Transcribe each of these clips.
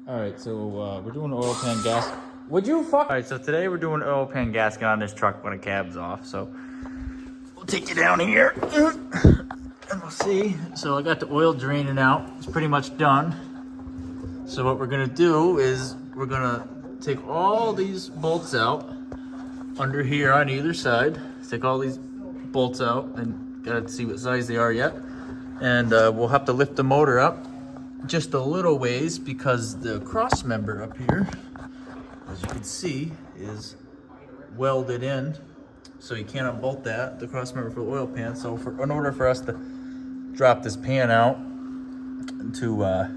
Alright, so we're doing oil pan gas. Would you fuck? Alright, so today we're doing oil pan gasket on this truck when the cab's off. So we'll take you down here and we'll see. So I got the oil draining out. It's pretty much done. So what we're gonna do is we're gonna take all these bolts out under here on either side. Take all these bolts out and gotta see what size they are yet. And we'll have to lift the motor up just a little ways because the cross member up here, as you can see, is welded in, so you can't unbolt that, the cross member for the oil pan. So in order for us to drop this pan out to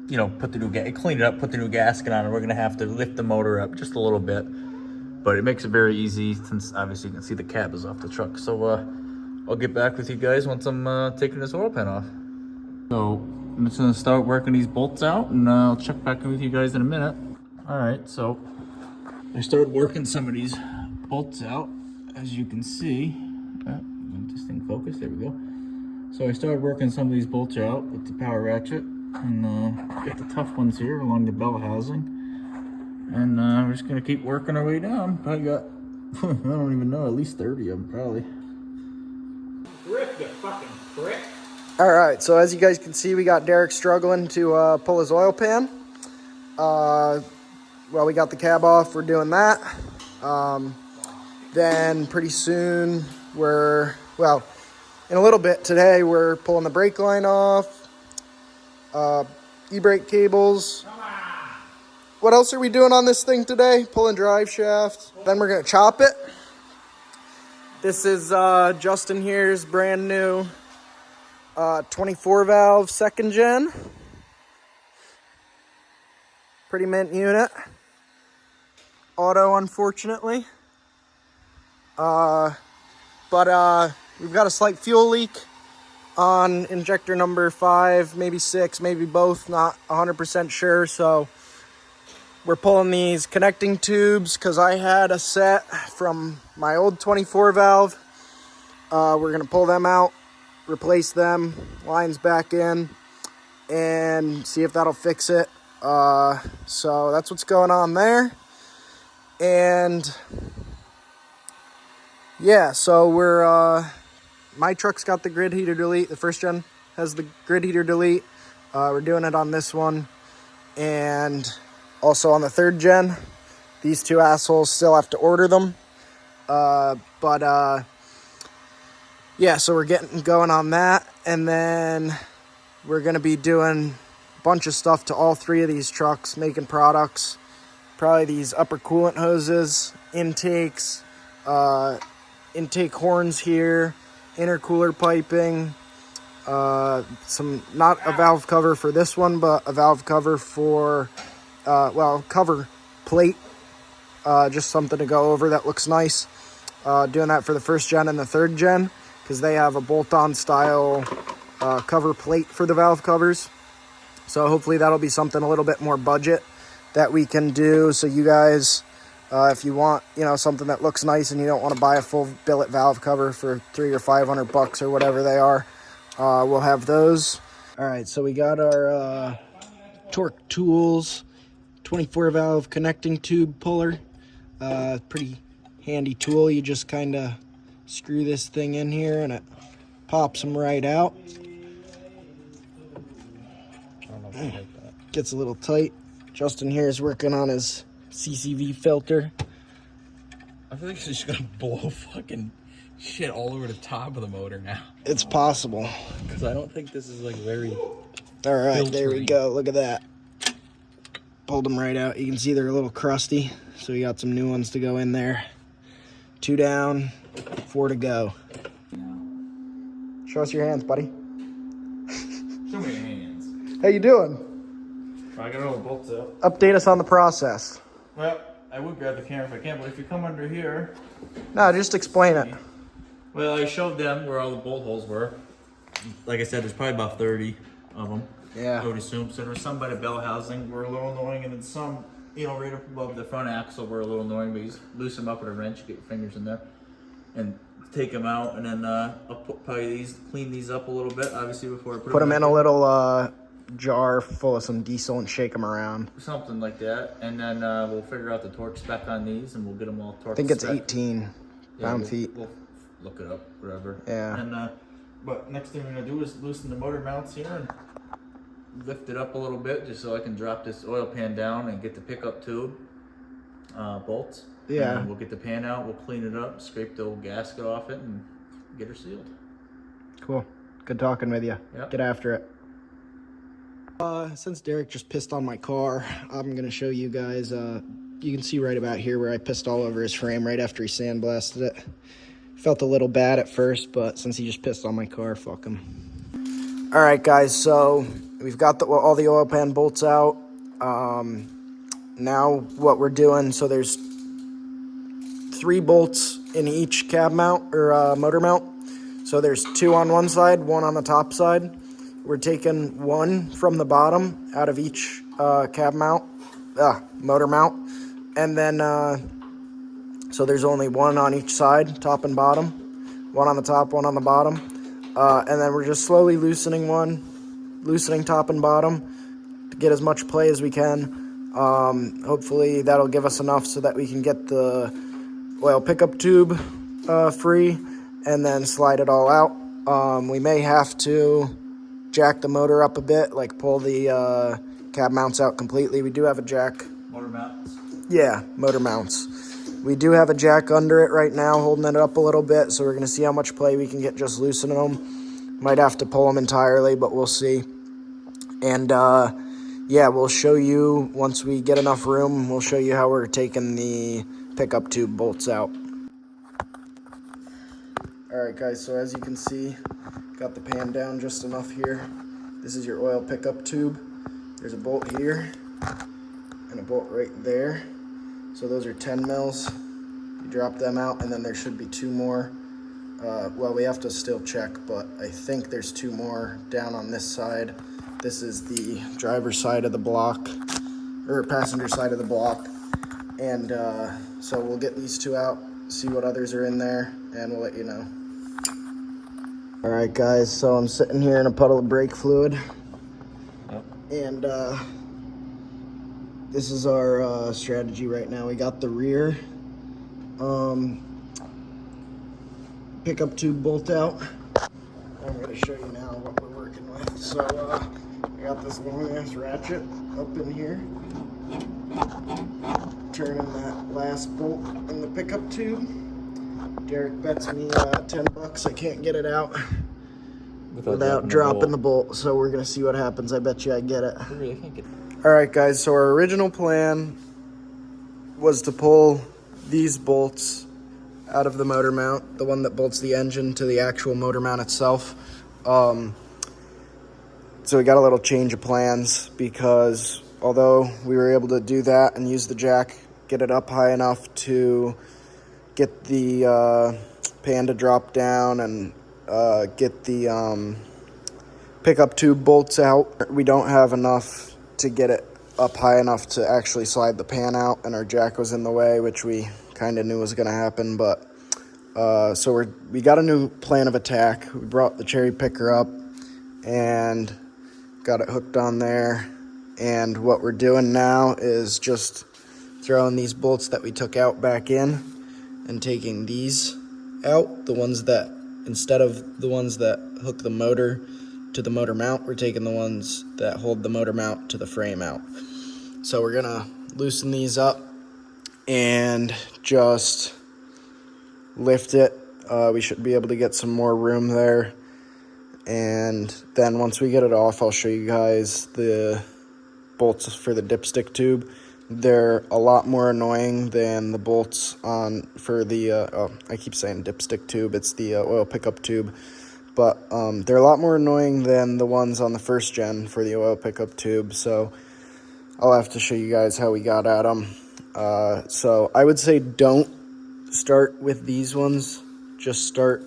you know, put the new clean it up, put the new gasket on it, we're gonna have to lift the motor up just a little bit, but it makes it very easy since obviously you can see the cab is off the truck. So I'll get back with you guys once I'm taking this oil pan off. So I'm just gonna start working these bolts out and I'll check back in with you guys in a minute. All right, so I started working some of these bolts out, as you can see. Let this thing focus, there we go. So I started working some of these bolts out with the power ratchet and get the tough ones here along the bell housing. And we're just gonna keep working our way down. Probably got, I don't even know, at least 30 of them probably. Rick, you fucking prick. All right, so as you guys can see, we got Derek struggling to pull his oil pan. Well, we got the cab off, we're doing that. Then pretty soon well, in a little bit today, we're pulling the brake line off, e-brake cables. What else are we doing on this thing today? Pulling drive shaft. Then we're gonna chop it. This is Justin here's brand new 24 valve second gen. Pretty mint unit. Auto, unfortunately. But we've got a slight fuel leak on injector number 5, maybe 6, maybe both, not 100% sure. So we're pulling these connecting tubes because I had a set from my old 24 valve. We're gonna pull them out, replace them, lines back in, and see if that'll fix it. So that's what's going on there. And yeah, so we're my truck's got the grid heater delete. The first gen has the grid heater delete. We're doing it on this one, and also on the third gen. These two assholes still have to order them. Yeah, so we're getting going on that, and then we're gonna be doing a bunch of stuff to all three of these trucks, making products. Probably these upper coolant hoses, intakes, intake horns here, intercooler piping, some, not a valve cover for this one, but a valve cover for, well, cover plate, just something to go over that looks nice. Doing that for the first gen and the third gen, because they have a bolt-on style cover plate for the valve covers. So hopefully that'll be something a little bit more budget that we can do. So you guys, if you want, you know, something that looks nice and you don't want to buy a full billet valve cover for $300 or $500 or whatever they are, we'll have those. All right, so we got our Torque Tools 24 valve connecting tube puller. Pretty handy tool. You just kind of screw this thing in here and it pops them right out. I don't know if I like that. Gets a little tight. Justin here is working on his CCV filter. I feel like it's just gonna blow fucking shit all over the top of the motor now. It's possible. Because I don't think this is like very... All right, there we go. Look at that. Pulled them right out. You can see they're a little crusty, so we got some new ones to go in there. 2 down, 4 to go. Show us your hands, buddy. Show me your hands. How you doing? I got all the bolts out. Update us on the process. Well, I would grab the camera if I can, but if you come under here... No, just explain it. Well, I showed them where all the bolt holes were. Like I said, there's probably about 30 of them. Yeah. I would assume. So there was some by the bell housing were a little annoying, and then some, you know, right up above the front axle were a little annoying, but you just loosen them up with a wrench, get your fingers in there, and take them out, and then I'll probably clean these up a little bit, obviously, before I put them in a little jar full of some diesel and shake them around. Something like that. And then we'll figure out the torque spec on these and we'll get them all torque. I think it's spec. 18 pound-feet. We'll look it up, whatever. Yeah. And but next thing we're gonna do is loosen the motor mounts here and lift it up a little bit just so I can drop this oil pan down and get the pickup tube bolts. Yeah. And then we'll get the pan out, we'll clean it up, scrape the old gasket off it, and get her sealed. Cool. Good talking with you. Yep. Get after it. Since Derek just pissed on my car, I'm going to show you guys. You can see right about here where I pissed all over his frame right after he sandblasted it. Felt a little bad at first, but since he just pissed on my car, fuck him. All right, guys, so we've got all the oil pan bolts out. Now what we're doing, so there's 3 bolts in each cab mount or motor mount. So there's 2 on one side, 1 on the top side. We're taking 1 from the bottom out of each cab mount, motor mount. And then, so there's only 1 on each side, top and bottom. 1 on the top, 1 on the bottom. And then we're just slowly loosening top and bottom to get as much play as we can. Hopefully that'll give us enough so that we can get the oil pickup tube free and then slide it all out. We may have to jack the motor up a bit, like pull the cab mounts out completely. We do have a jack. Motor mounts? Yeah, motor mounts. We do have a jack under it right now, holding it up a little bit, so we're going to see how much play we can get just loosening them. Might have to pull them entirely, but we'll see. And yeah, we'll show you, once we get enough room, we'll show you how we're taking the pickup tube bolts out. Alright guys, so as you can see, got the pan down just enough here. This is your oil pickup tube. There's a bolt here and a bolt right there. So those are 10 mils. You drop them out and then there should be 2 more. Well, we have to still check, but I think there's 2 more down on this side. This is the driver's side of the block, or passenger side of the block. And so we'll get these 2 out, see what others are in there, and we'll let you know. Alright guys, so I'm sitting here in a puddle of brake fluid. Yep. And this is our strategy right now. We got the rear pickup tube bolt out. I'm going to show you now what we're working with. So I got this long ass ratchet up in here, turning that last bolt in the pickup tube. Derek bets me 10 bucks I can't get it out without dropping the bolt. So we're going to see what happens. I bet you I get it. I really can't get it. Alright guys, so our original plan was to pull these bolts out of the motor mount, the one that bolts the engine to the actual motor mount itself. So we got a little change of plans, because although we were able to do that and use the jack, get it up high enough to get the pan to drop down and get the pickup tube bolts out, we don't have enough to get it up high enough to actually slide the pan out, and our jack was in the way, which we kind of knew was going to happen. But so we got a new plan of attack. We brought the cherry picker up and got it hooked on there, and what we're doing now is just throwing these bolts that we took out back in and taking these out, the ones that, instead of the ones that hook the motor to the motor mount, we're taking the ones that hold the motor mount to the frame out. So we're gonna loosen these up and just lift it. We should be able to get some more room there, and then once we get it off, I'll show you guys the bolts for the dipstick tube. They're a lot more annoying than the bolts on for the I keep saying dipstick tube, it's the oil pickup tube, but they're a lot more annoying than the ones on the first gen for the oil pickup tube. So I'll have to show you guys how we got at them. So I would say don't start with these ones, just start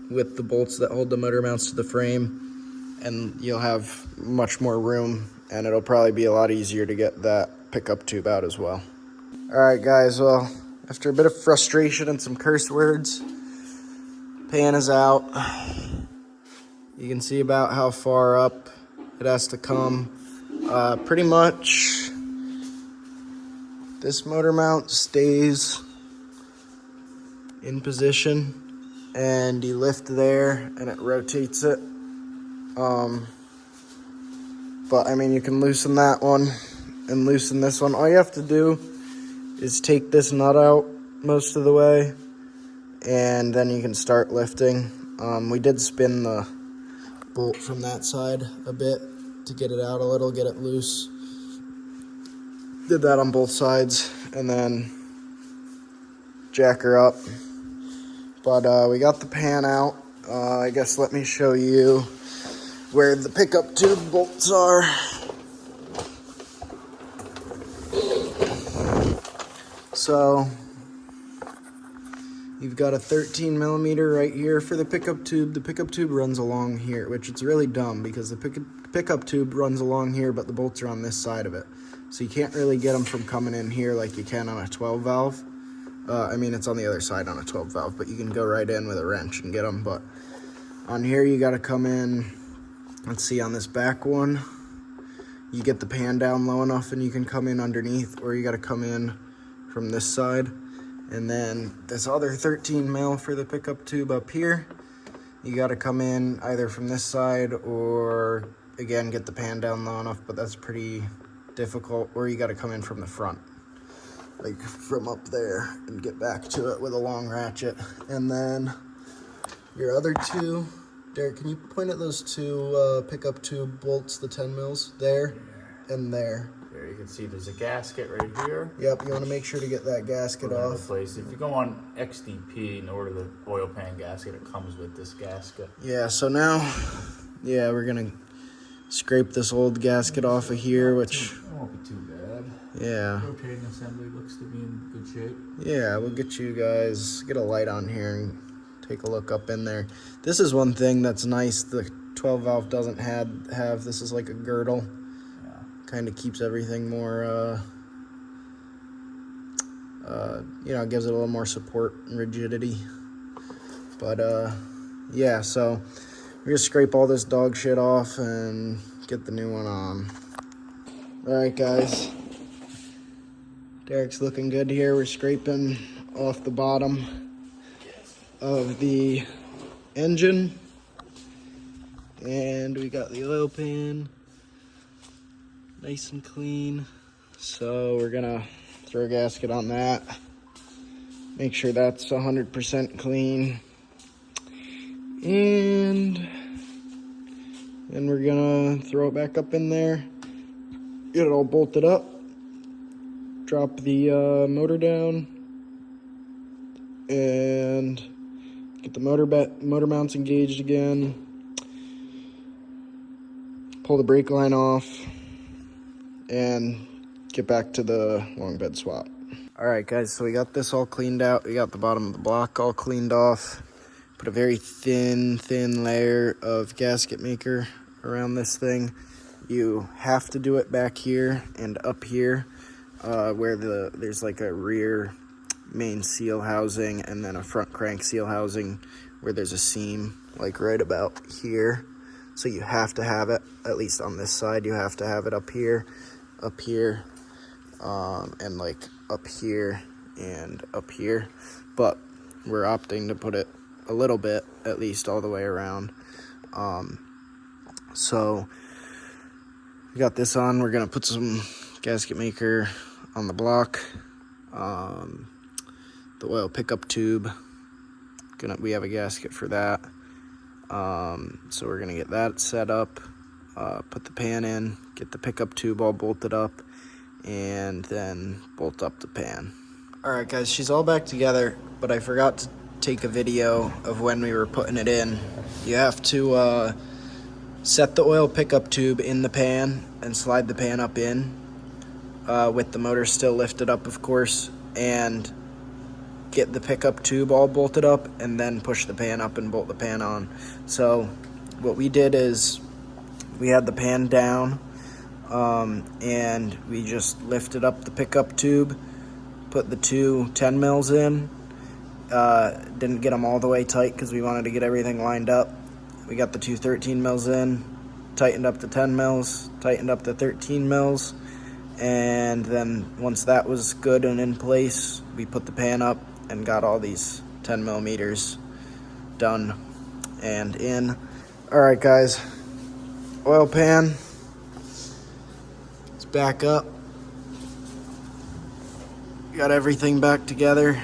with the bolts that hold the motor mounts to the frame, and you'll have much more room, and it'll probably be a lot easier to get that pickup tube out as well. Alright guys, well, after a bit of frustration and some curse words, pan is out. You can see about how far up it has to come. Pretty much this motor mount stays in position and you lift there and it rotates it. But I mean, you can loosen that one and loosen this one. All you have to do is take this nut out most of the way and then you can start lifting. We did spin the bolt from that side a bit to get it out a little, get it loose. Did that on both sides and then jack her up. But we got the pan out. I guess let me show you where the pickup tube bolts are. So you've got a 13 millimeter right here for the pickup tube. The pickup tube runs along here, which it's really dumb because the pickup tube runs along here, but the bolts are on this side of it. So you can't really get them from coming in here like you can on a 12 valve. I mean, it's on the other side on a 12 valve, but you can go right in with a wrench and get them. But on here, you got to come in. Let's see, on this back one, you get the pan down low enough and you can come in underneath, or you got to come in from this side. And then this other 13 mil for the pickup tube up here, you got to come in either from this side or, again, get the pan down low enough, but that's pretty difficult, or you got to come in from the front, like from up there, and get back to it with a long ratchet. And then your other two, Derek, can you point at those two pickup tube bolts, the 10 mils, there and there? There you can see there's a gasket right here. Yep, you want to make sure to get that gasket off. Place. If you go on XDP and order the oil pan gasket, it comes with this gasket. Yeah, so now, yeah, we're going to scrape this old gasket off of here, which... It won't be too bad. Yeah. Rotating assembly looks to be in good shape. Yeah, we'll get you guys, get a light on here and take a look up in there. This is one thing that's nice. The 12 valve doesn't have this is like a girdle. Yeah. Kind of keeps everything more, you know, gives it a little more support and rigidity. But, yeah, so we're going to scrape all this dog shit off and get the new one on. All right, guys. Derek's looking good here. We're scraping off the bottom of the engine. And we got the oil pan nice and clean. So we're gonna throw a gasket on that. Make sure that's 100% clean. And then we're gonna throw it back up in there. Get it all bolted up. Drop the motor down. And get the motor mounts engaged again. Pull the brake line off. And get back to the long bed swap. Alright guys, so we got this all cleaned out. We got the bottom of the block all cleaned off. Put a very thin layer of gasket maker around this thing. You have to do it back here and up here where there's like a rear main seal housing and then a front crank seal housing where there's a seam like right about here. So you have to have it, at least on this side, you have to have it up here, and like up here and up here. But we're opting to put it a little bit, at least all the way around. So we got this on. We're gonna put some gasket maker on the block, the oil pickup tube. We have a gasket for that. So we're gonna get that set up, put the pan in, get the pickup tube all bolted up, and then bolt up the pan. All right, guys, she's all back together, but I forgot to take a video of when we were putting it in. You have to set the oil pickup tube in the pan and slide the pan up in with the motor still lifted up, of course, and get the pickup tube all bolted up and then push the pan up and bolt the pan on. So what we did is we had the pan down and we just lifted up the pickup tube, put the two 10 mils in, didn't get them all the way tight because we wanted to get everything lined up. We got the two 13 mils in, tightened up to 10 mils, tightened up to 13 mils. And then once that was good and in place, we put the pan up and got all these 10 millimeters done and in. All right, guys, oil pan, it's back up. Got everything back together.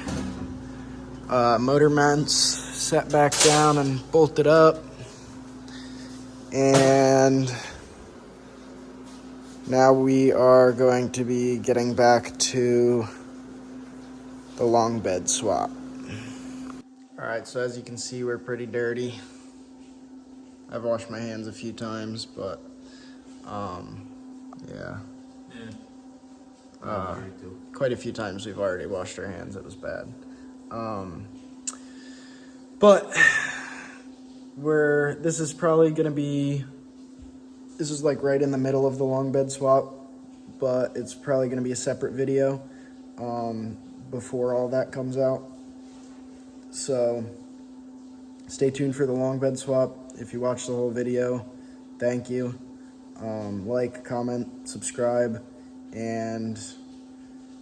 Motor mounts set back down and bolted up. And now we are going to be getting back to the long bed swap. All right, so as you can see, we're pretty dirty. I've washed my hands a few times, but yeah. Quite a few times we've already washed our hands. It was bad. But this is probably gonna be, this is like right in the middle of the long bed swap, but it's probably gonna be a separate video before all that comes out. So stay tuned for the long bed swap. If you watch the whole video, thank you. Like, comment, subscribe, and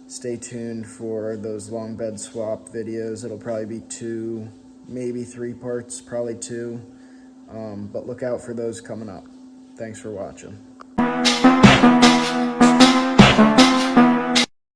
stay tuned for those long bed swap videos. It'll probably be 2, maybe 3 parts, probably 2. But look out for those coming up. Thanks for watching.